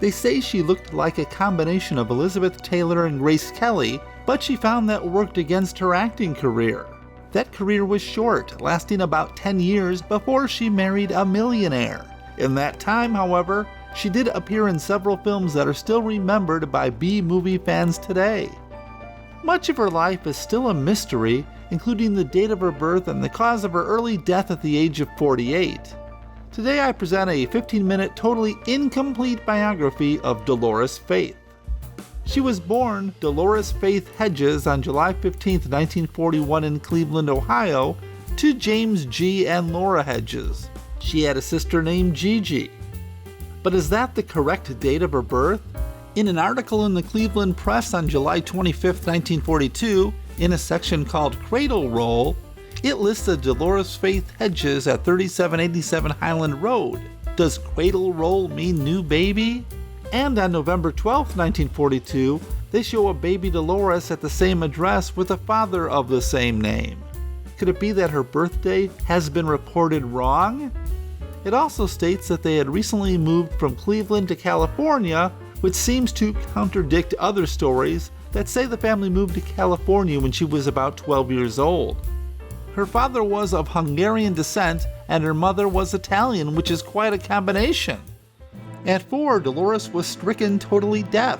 They say she looked like a combination of Elizabeth Taylor and Grace Kelly, but she found that worked against her acting career. That career was short, lasting about 10 years before she married a millionaire. In that time, however, she did appear in several films that are still remembered by B-movie fans today. Much of her life is still a mystery, including the date of her birth and the cause of her early death at the age of 48. Today I present a 15-minute totally incomplete biography of Dolores Faith. She was born Dolores Faith Hedges on July 15, 1941 in Cleveland, Ohio, to James G. and Laura Hedges. She had a sister named Gigi. But is that the correct date of her birth? In an article in the Cleveland Press on July 25, 1942, in a section called Cradle Roll, it lists a Dolores Faith Hedges at 3787 Highland Road. Does Cradle Roll mean new baby? And on November 12, 1942, they show a baby Dolores at the same address with a father of the same name. Could it be that her birthday has been reported wrong? It also states that they had recently moved from Cleveland to California, which seems to contradict other stories that say the family moved to California when she was about 12 years old. Her father was of Hungarian descent and her mother was Italian, which is quite a combination. At 4, Dolores was stricken totally deaf.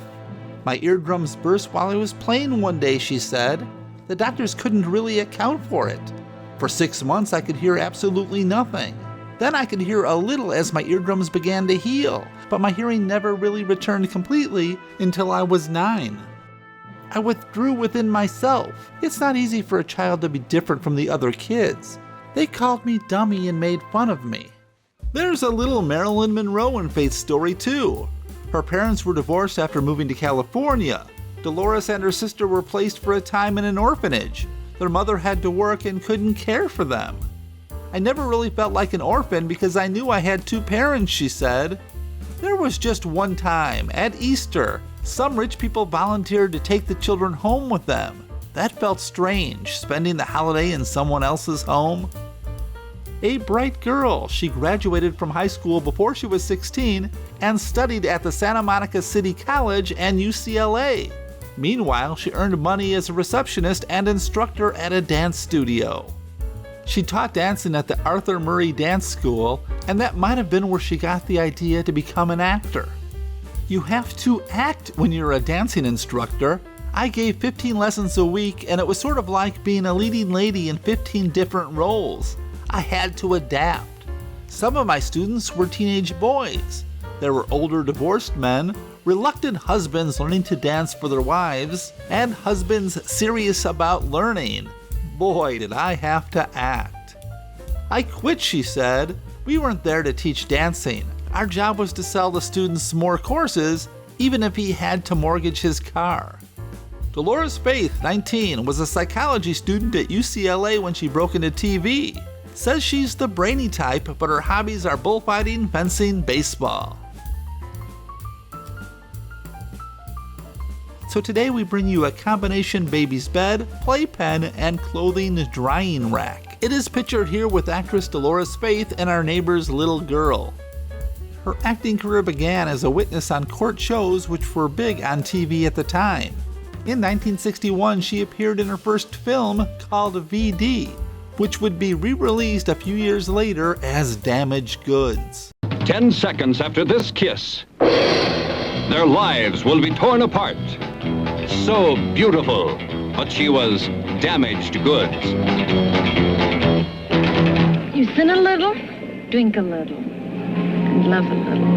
"My eardrums burst while I was playing one day," she said. "The doctors couldn't really account for it. For 6 months I could hear absolutely nothing. Then I could hear a little as my eardrums began to heal, but my hearing never really returned completely until I was 9. I withdrew within myself. It's not easy for a child to be different from the other kids. They called me dummy and made fun of me." There's a little Marilyn Monroe in Faith's story too. Her parents were divorced after moving to California. Dolores and her sister were placed for a time in an orphanage. Their mother had to work and couldn't care for them. "I never really felt like an orphan because I knew I had 2 parents," she said. "There was just one time, at Easter, some rich people volunteered to take the children home with them. That felt strange, spending the holiday in someone else's home." A bright girl, she graduated from high school before she was 16 and studied at the Santa Monica City College and UCLA. Meanwhile, she earned money as a receptionist and instructor at a dance studio. She taught dancing at the Arthur Murray Dance School, and that might have been where she got the idea to become an actor. You have to act when you're a dancing instructor. I gave 15 lessons a week, and it was sort of like being a leading lady in 15 different roles. I had to adapt. Some of my students were teenage boys. There were older divorced men, reluctant husbands learning to dance for their wives, and husbands serious about learning. Boy, did I have to act. "I quit," she said. "We weren't there to teach dancing. Our job was to sell the students more courses, even if he had to mortgage his car." Dolores Faith, 19, was a psychology student at UCLA when she broke into TV. Says she's the brainy type, but her hobbies are bullfighting, fencing, baseball. So today we bring you a combination baby's bed, playpen, and clothing drying rack. It is pictured here with actress Dolores Faith and our neighbor's little girl. Her acting career began as a witness on court shows which were big on TV at the time. In 1961, she appeared in her first film called VD, which would be re-released a few years later as Damaged Goods. 10 seconds after this kiss, their lives will be torn apart. So beautiful, but she was damaged goods. You sin a little, drink a little, and love a little.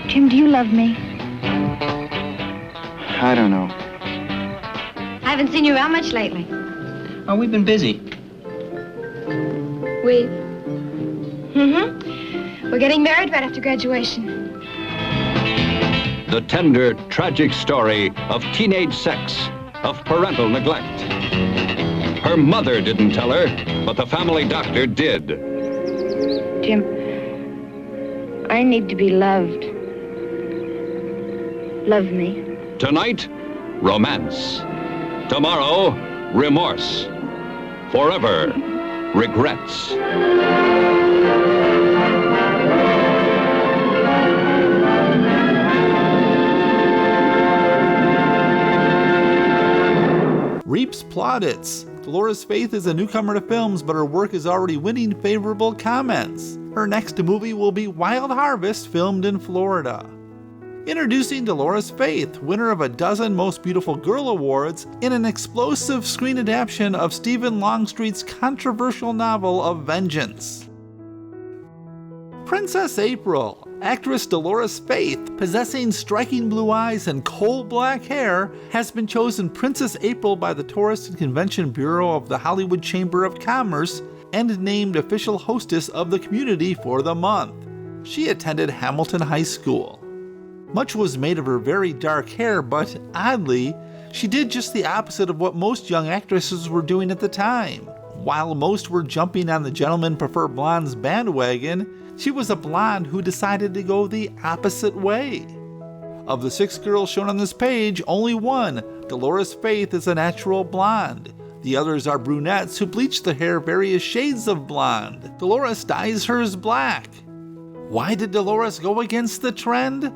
Jim, do you love me? I don't know. I haven't seen you around much lately. Oh, we've been busy. We're getting married right after graduation. The tender, tragic story of teenage sex, of parental neglect. Her mother didn't tell her, but the family doctor did. Jim, I need to be loved. Love me. Tonight, romance. Tomorrow, remorse. Forever, regrets. Reaps plaudits. Dolores Faith is a newcomer to films, but her work is already winning favorable comments. Her next movie will be Wild Harvest, filmed in Florida. Introducing Dolores Faith, winner of a dozen Most Beautiful Girl awards, in an explosive screen adaptation of Stephen Longstreet's controversial novel of Vengeance. Princess April. Actress Dolores Faith, possessing striking blue eyes and coal black hair, has been chosen Princess April by the Tourist and Convention Bureau of the Hollywood Chamber of Commerce and named official hostess of the community for the month. She attended Hamilton High School. Much was made of her very dark hair, but oddly, she did just the opposite of what most young actresses were doing at the time. While most were jumping on the Gentlemen Prefer Blondes bandwagon, she was a blonde who decided to go the opposite way. Of the 6 girls shown on this page, only one, Dolores Faith, is a natural blonde. The others are brunettes who bleach their hair various shades of blonde. Dolores dyes hers black. Why did Dolores go against the trend?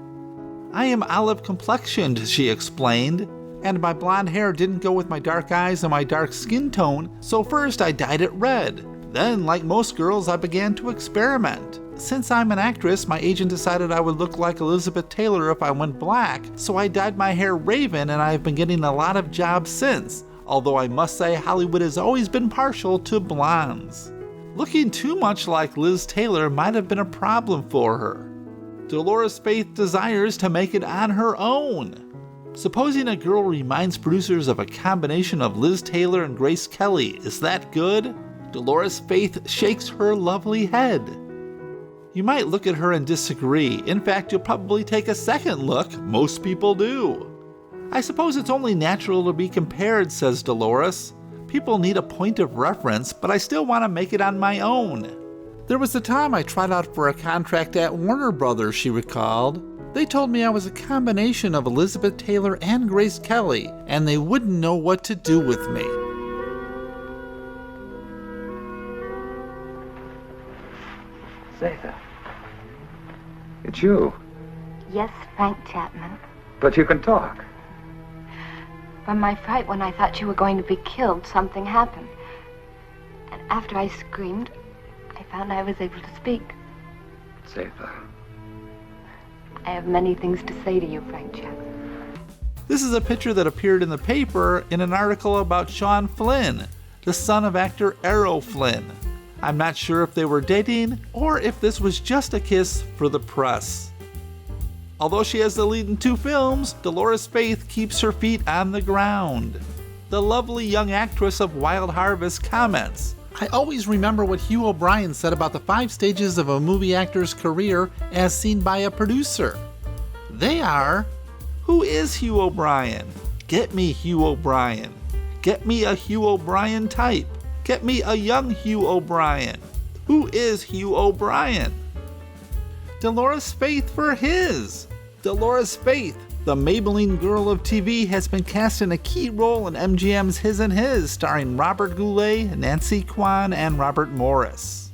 I am olive complexioned, she explained, and my blonde hair didn't go with my dark eyes and my dark skin tone, so first I dyed it red. Then, like most girls, I began to experiment. Since I'm an actress, my agent decided I would look like Elizabeth Taylor if I went black, so I dyed my hair raven, and I've been getting a lot of jobs since, although I must say Hollywood has always been partial to blondes. Looking too much like Liz Taylor might have been a problem for her. Dolores Faith desires to make it on her own. Supposing a girl reminds producers of a combination of Liz Taylor and Grace Kelly, is that good? Dolores Faith shakes her lovely head. You might look at her and disagree. In fact, you'll probably take a second look. Most people do. I suppose it's only natural to be compared, says Dolores. People need a point of reference, but I still want to make it on my own. There was a time I tried out for a contract at Warner Brothers, she recalled. They told me I was a combination of Elizabeth Taylor and Grace Kelly, and they wouldn't know what to do with me. Zatha, it's you. Yes, Frank Chapman. But you can talk. From my fright when I thought you were going to be killed, something happened. And after I screamed, I found I was able to speak. Zatha. I have many things to say to you, Frank Chapman. This is a picture that appeared in the paper in an article about Sean Flynn, the son of actor Errol Flynn. I'm not sure if they were dating or if this was just a kiss for the press. Although she has the lead in 2 films, Dolores Faith keeps her feet on the ground. The lovely young actress of Wild Harvest comments, I always remember what Hugh O'Brian said about the 5 stages of a movie actor's career as seen by a producer. They are, who is Hugh O'Brian? Get me Hugh O'Brian. Get me a Hugh O'Brian type. Get me a young Hugh O'Brian. Who is Hugh O'Brian? Dolores Faith for his. Dolores Faith, the Maybelline girl of TV, has been cast in a key role in MGM's His and His, starring Robert Goulet, Nancy Kwan, and Robert Morris.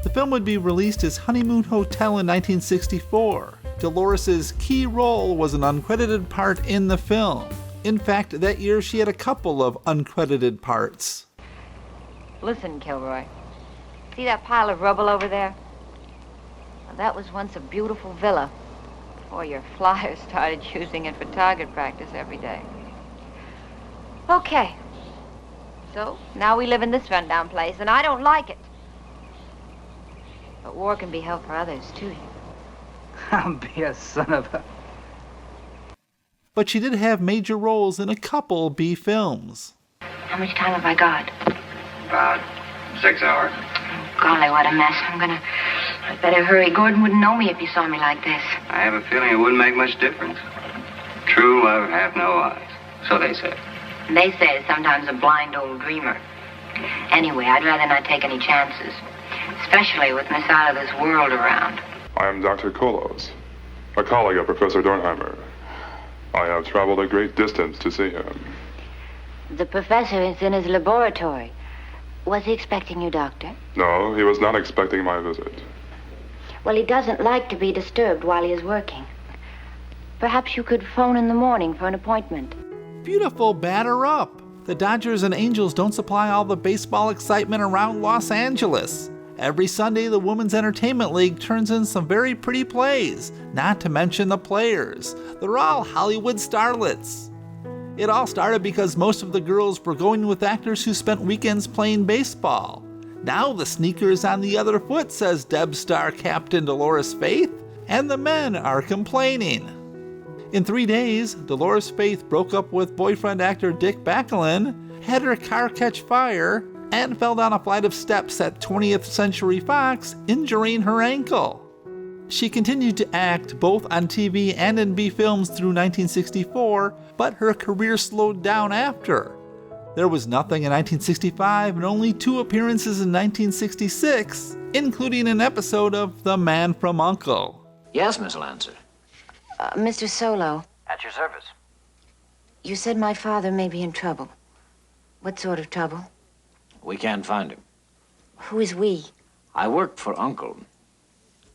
The film would be released as Honeymoon Hotel in 1964. Dolores' key role was an uncredited part in the film. In fact, that year she had a couple of uncredited parts. Listen, Kilroy. See that pile of rubble over there? Well, that was once a beautiful villa before your flyers started using it for target practice every day. Okay. So, now we live in this rundown place, and I don't like it. But war can be hell for others, too. I'll be a son of a... But she did have major roles in a couple B films. How much time have I got? About 6 hours. Oh, golly, what a mess. I'd better hurry. Gordon wouldn't know me if he saw me like this. I have a feeling it wouldn't make much difference. True love hath no eyes, so they say. They say it's sometimes a blind old dreamer. Anyway, I'd rather not take any chances, especially with Miss Out of This World around. I am Dr. Kolos, a colleague of Professor Dornheimer. I have traveled a great distance to see him. The professor is in his laboratory. Was he expecting you, Doctor? No, he was not expecting my visit. Well, he doesn't like to be disturbed while he is working. Perhaps you could phone in the morning for an appointment. Beautiful, batter up. The Dodgers and Angels don't supply all the baseball excitement around Los Angeles. Every Sunday, the Women's Entertainment League turns in some very pretty plays, not to mention the players. They're all Hollywood starlets. It all started because most of the girls were going with actors who spent weekends playing baseball. Now the sneaker's on the other foot, says Deb star Captain Dolores Faith, and the men are complaining. In 3 days, Dolores Faith broke up with boyfriend actor Dick Backlund, had her car catch fire, and fell down a flight of steps at 20th Century Fox, injuring her ankle. She continued to act both on TV and in B films through 1964, but her career slowed down after. There was nothing in 1965 and only 2 appearances in 1966, including an episode of The Man from U.N.C.L.E. Yes, Miss Lancer. Mr. Solo, At your service. you said my father may be in trouble. What sort of trouble? We can't find him. Who is we? I work for Uncle.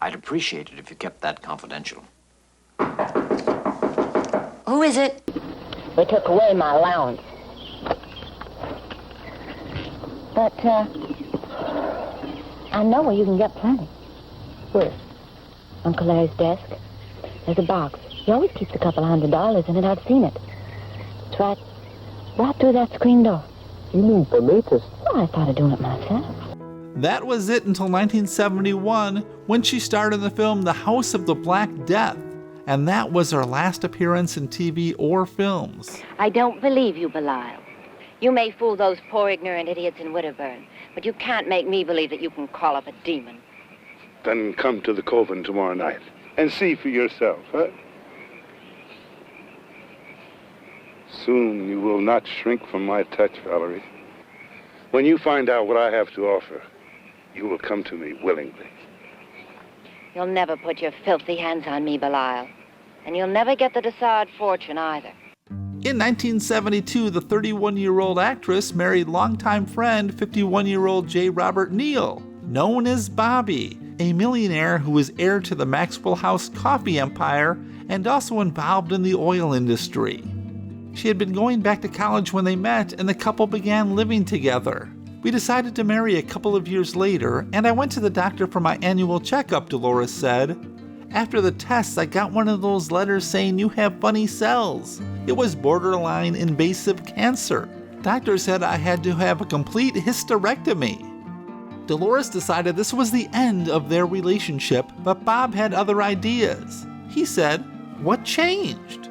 I'd appreciate it if you kept that confidential. Who is it? They took away my allowance. But, I know where you can get plenty. Where? Uncle Larry's desk. There's a box. He always keeps a couple $100 in it. I've seen it. It's right through that screen door. You mean for me to... Well, I thought of doing it myself. That was it until 1971, when she starred in the film The House of the Black Death, and that was her last appearance in TV or films. I don't believe you, Belial. You may fool those poor ignorant idiots in Widderburn, but you can't make me believe that you can call up a demon. Then come to the Coven tomorrow night and see for yourself, huh? Soon you will not shrink from my touch, Valerie. When you find out what I have to offer, you will come to me willingly. You'll never put your filthy hands on me, Belial. And you'll never get the Dessard fortune either. In 1972, the 31-year-old actress married longtime friend 51-year-old J. Robert Neal, known as Bobby, a millionaire who was heir to the Maxwell House coffee empire and also involved in the oil industry. She had been going back to college when they met, and the couple began living together. We decided to marry a couple of years later, and I went to the doctor for my annual checkup, Dolores said. After the tests, I got one of those letters saying you have funny cells. It was borderline invasive cancer. Doctor said I had to have a complete hysterectomy. Dolores decided this was the end of their relationship, but Bob had other ideas. He said, "What changed?"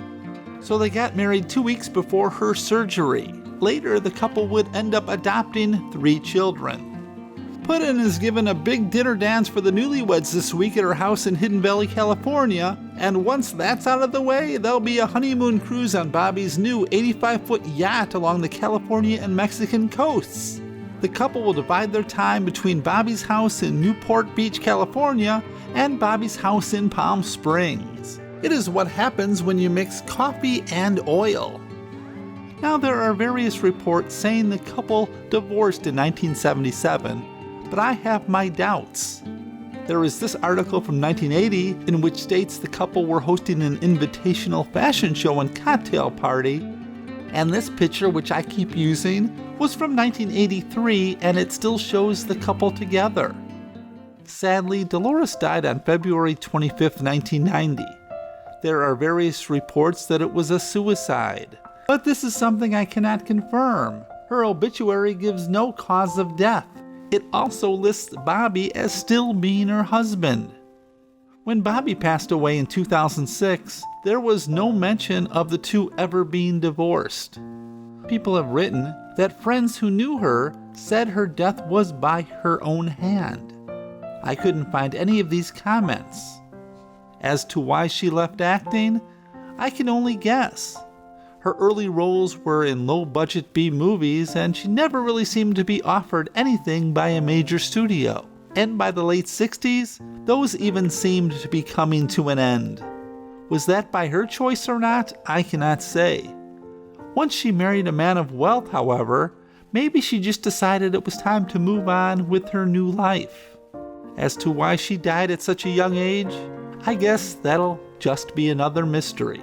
So they got married 2 weeks before her surgery. Later, the couple would end up adopting 3 children. Puddin is given a big dinner dance for the newlyweds this week at her house in Hidden Valley, California, and once that's out of the way, there'll be a honeymoon cruise on Bobby's new 85-foot yacht along the California and Mexican coasts. The couple will divide their time between Bobby's house in Newport Beach, California, and Bobby's house in Palm Springs. It is what happens when you mix coffee and oil. Now, there are various reports saying the couple divorced in 1977, but I have my doubts. There is this article from 1980 in which states the couple were hosting an invitational fashion show and cocktail party, and this picture, which I keep using, was from 1983, and it still shows the couple together. Sadly, Dolores died on February 25, 1990. There are various reports that it was a suicide, but this is something I cannot confirm. Her obituary gives no cause of death. It also lists Bobby as still being her husband. When Bobby passed away in 2006, there was no mention of the two ever being divorced. People have written that friends who knew her said her death was by her own hand. I couldn't find any of these comments. As to why she left acting, I can only guess. Her early roles were in low-budget B movies, and she never really seemed to be offered anything by a major studio. And by the late 60s, those even seemed to be coming to an end. Was that by her choice or not? I cannot say. Once she married a man of wealth, however, Maybe she just decided it was time to move on with her new life. As to why she died at such a young age, I guess that'll just be another mystery.